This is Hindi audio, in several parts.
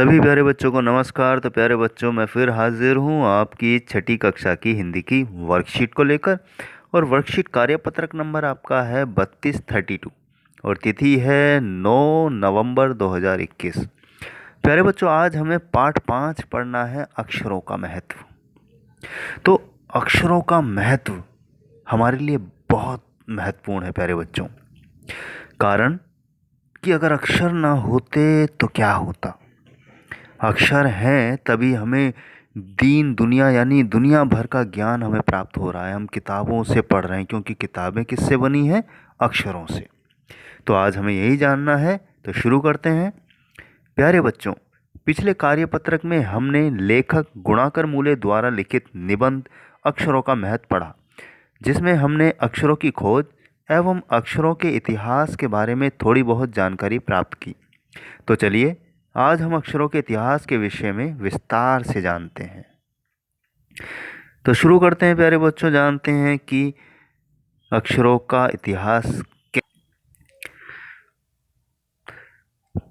सभी प्यारे बच्चों को नमस्कार। तो प्यारे बच्चों, मैं फिर हाजिर हूँ आपकी छठी कक्षा की हिंदी की वर्कशीट को लेकर। और वर्कशीट कार्यपत्रक नंबर आपका है 3232 और तिथि है 9 नवंबर 2021। प्यारे बच्चों, आज हमें पाठ 5 पढ़ना है, अक्षरों का महत्व। तो अक्षरों का महत्व हमारे लिए बहुत महत्वपूर्ण है प्यारे बच्चों। कारण कि अगर अक्षर ना होते तो क्या होता। अक्षर हैं तभी हमें दीन दुनिया यानी दुनिया भर का ज्ञान हमें प्राप्त हो रहा है। हम किताबों से पढ़ रहे हैं क्योंकि किताबें किससे बनी हैं? अक्षरों से। तो आज हमें यही जानना है, तो शुरू करते हैं। प्यारे बच्चों, पिछले कार्यपत्रक में हमने लेखक गुणाकर मूले द्वारा लिखित निबंध अक्षरों का महत्व पढ़ा, जिसमें हमने अक्षरों की खोज एवं अक्षरों के इतिहास के बारे में थोड़ी बहुत जानकारी प्राप्त की। तो चलिए आज हम अक्षरों के इतिहास के विषय में विस्तार से जानते हैं। तो शुरू करते हैं प्यारे बच्चों, जानते हैं कि अक्षरों का इतिहास।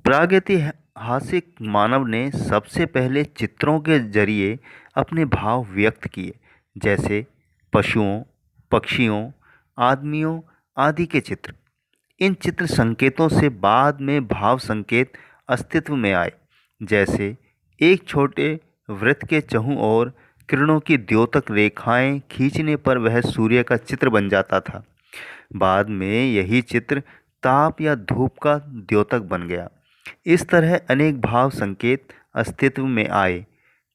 प्रागैतिहासिक मानव ने सबसे पहले चित्रों के जरिए अपने भाव व्यक्त किए, जैसे पशुओं, पक्षियों, आदमियों आदि के चित्र। इन चित्र संकेतों से बाद में भाव संकेत अस्तित्व में आए, जैसे एक छोटे वृत्त के चहुं ओर किरणों की द्योतक रेखाएं खींचने पर वह सूर्य का चित्र बन जाता था। बाद में यही चित्र ताप या धूप का द्योतक बन गया। इस तरह अनेक भाव संकेत अस्तित्व में आए।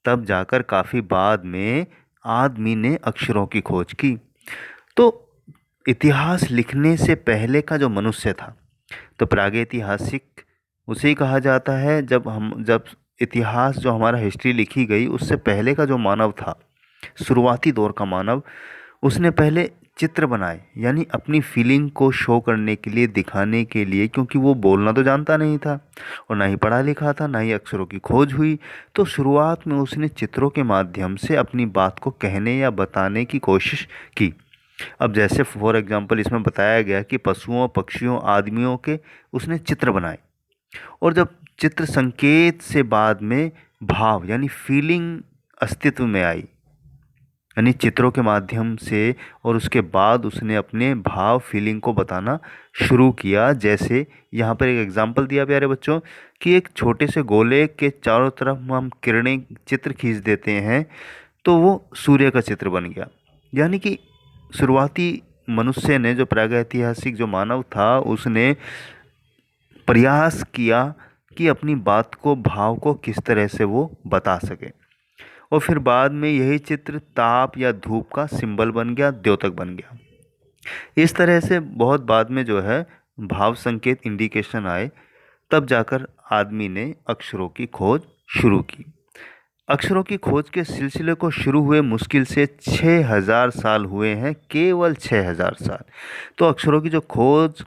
तब जाकर काफ़ी बाद में आदमी ने अक्षरों की खोज की। तो इतिहास लिखने से पहले का जो मनुष्य था, तो प्रागैतिहासिक उसे ही कहा जाता है। जब इतिहास जो हमारा हिस्ट्री लिखी गई, उससे पहले का जो मानव था, शुरुआती दौर का मानव, उसने पहले चित्र बनाए, यानी अपनी फीलिंग को शो करने के लिए, दिखाने के लिए, क्योंकि वो बोलना तो जानता नहीं था और ना ही पढ़ा लिखा था, ना ही अक्षरों की खोज हुई। तो शुरुआत में उसने चित्रों के माध्यम से अपनी बात को कहने या बताने की कोशिश की। अब जैसे फॉर एग्जांपल इसमें बताया गया कि पशुओं, पक्षियों, आदमियों के उसने चित्र बनाए, और जब चित्र संकेत से बाद में भाव यानी फीलिंग अस्तित्व में आई, यानी चित्रों के माध्यम से, और उसके बाद उसने अपने भाव फीलिंग को बताना शुरू किया। जैसे यहाँ पर एक एग्जांपल दिया प्यारे बच्चों कि एक छोटे से गोले के चारों तरफ हम किरणें चित्र खींच देते हैं तो वो सूर्य का चित्र बन गया। यानी कि शुरुआती मनुष्य ने, जो प्रागैतिहासिक जो मानव था, उसने प्रयास किया कि अपनी बात को, भाव को किस तरह से वो बता सके, और फिर बाद में यही चित्र ताप या धूप का सिंबल बन गया, द्योतक बन गया। इस तरह से बहुत बाद में जो है भाव संकेत, इंडिकेशन आए, तब जाकर आदमी ने अक्षरों की खोज शुरू की। अक्षरों की खोज के सिलसिले को शुरू हुए मुश्किल से 6000 साल हुए हैं, केवल 6000 साल। तो अक्षरों की जो खोज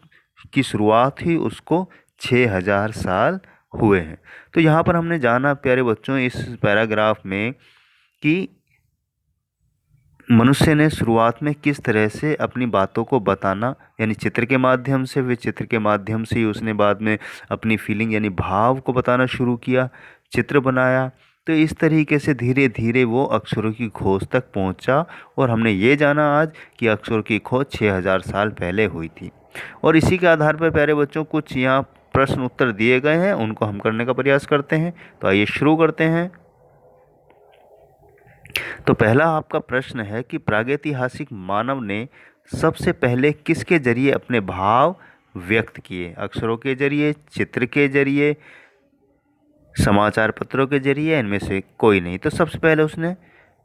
की शुरुआत हुई उसको 6000 साल हुए हैं। तो यहाँ पर हमने जाना प्यारे बच्चों इस पैराग्राफ में कि मनुष्य ने शुरुआत में किस तरह से अपनी बातों को बताना, यानी चित्र के माध्यम से, वे चित्र के माध्यम से ही उसने बाद में अपनी फीलिंग यानी भाव को बताना शुरू किया, चित्र बनाया। तो इस तरीके से धीरे धीरे वो अक्षरों की खोज तक पहुंचा, और हमने ये जाना आज कि अक्षरों की खोज 6000 साल पहले हुई थी। और इसी के आधार पर प्यारे बच्चों कुछ यहाँ प्रश्न उत्तर दिए गए हैं, उनको हम करने का प्रयास करते हैं। तो आइए शुरू करते हैं। तो पहला आपका प्रश्न है कि प्रागैतिहासिक मानव ने सबसे पहले किसके जरिए अपने भाव व्यक्त किए? अक्षरों के जरिए, चित्र के जरिए, समाचार पत्रों के जरिए, इनमें से कोई नहीं। तो सबसे पहले उसने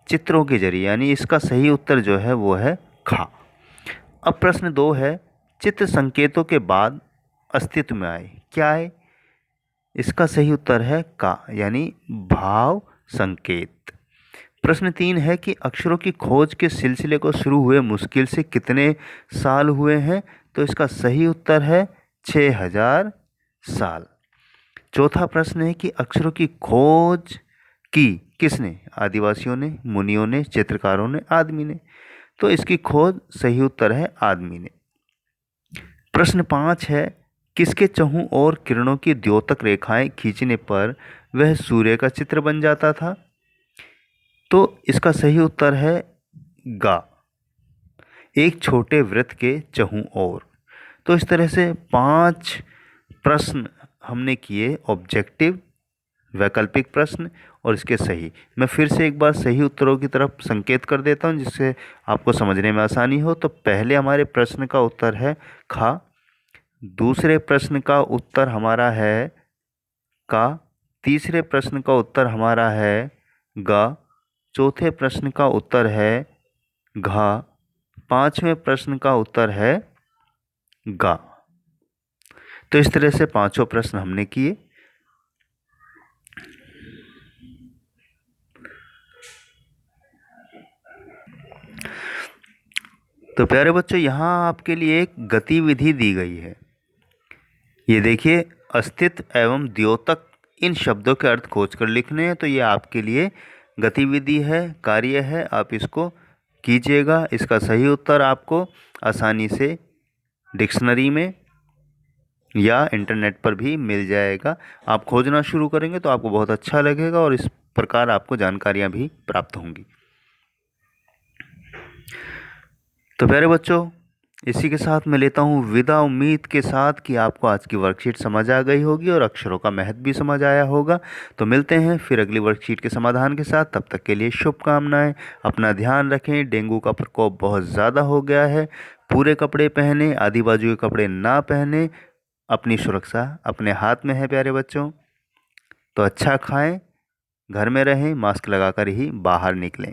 चित्रों के जरिए, यानी इसका सही उत्तर जो है वो है खा। अब प्रश्न 2 है, चित्र संकेतों के बाद अस्तित्व में आए, क्या है? इसका सही उत्तर है का, यानी भाव संकेत। प्रश्न 3 है कि अक्षरों की खोज के सिलसिले को शुरू हुए मुश्किल से कितने साल हुए हैं? तो इसका सही उत्तर है 6000 साल। चौथा प्रश्न है कि अक्षरों की खोज की किसने? आदिवासियों ने, मुनियों ने, चित्रकारों ने, आदमी ने। तो इसकी खोज सही उत्तर है आदमी ने। प्रश्न 5 है, किसके चहुं और किरणों की द्योतक रेखाएं खींचने पर वह सूर्य का चित्र बन जाता था। तो इसका सही उत्तर है गा, एक छोटे वृत्त के चहुं ओर। तो इस तरह से 5 प्रश्न हमने किए, ऑब्जेक्टिव, वैकल्पिक प्रश्न और इसके सही। मैं फिर से एक बार सही उत्तरों की तरफ संकेत कर देता हूं जिससे आपको समझने में आसानी हो। तो पहले हमारे प्रश्न का उत्तर है खा, दूसरे प्रश्न का उत्तर हमारा है का, तीसरे प्रश्न का उत्तर हमारा है गा, चौथे प्रश्न का उत्तर है घा, पांचवें प्रश्न का उत्तर है गा। तो इस तरह से पांचों प्रश्न हमने किए। तो प्यारे बच्चों, यहाँ आपके लिए एक गतिविधि दी गई है। ये देखिए, अस्तित्व एवं द्योतक इन शब्दों के अर्थ खोज कर लिखने हैं। तो ये आपके लिए गतिविधि है, कार्य है, आप इसको कीजिएगा। इसका सही उत्तर आपको आसानी से डिक्शनरी में या इंटरनेट पर भी मिल जाएगा। आप खोजना शुरू करेंगे तो आपको बहुत अच्छा लगेगा और इस प्रकार आपको जानकारियाँ भी प्राप्त होंगी। तो प्यारे बच्चों, इसी के साथ मैं लेता हूँ विदा, उम्मीद के साथ कि आपको आज की वर्कशीट समझ आ गई होगी और अक्षरों का महत्व भी समझ आया होगा। तो मिलते हैं फिर अगली वर्कशीट के समाधान के साथ। तब तक के लिए शुभकामनाएं। अपना ध्यान रखें, डेंगू का प्रकोप बहुत ज़्यादा हो गया है। पूरे कपड़े पहने, आधी बाजू के कपड़े ना पहने। अपनी सुरक्षा अपने हाथ में है प्यारे बच्चों। तो अच्छा खाएं, घर में रहें, मास्क लगाकर ही बाहर निकलें।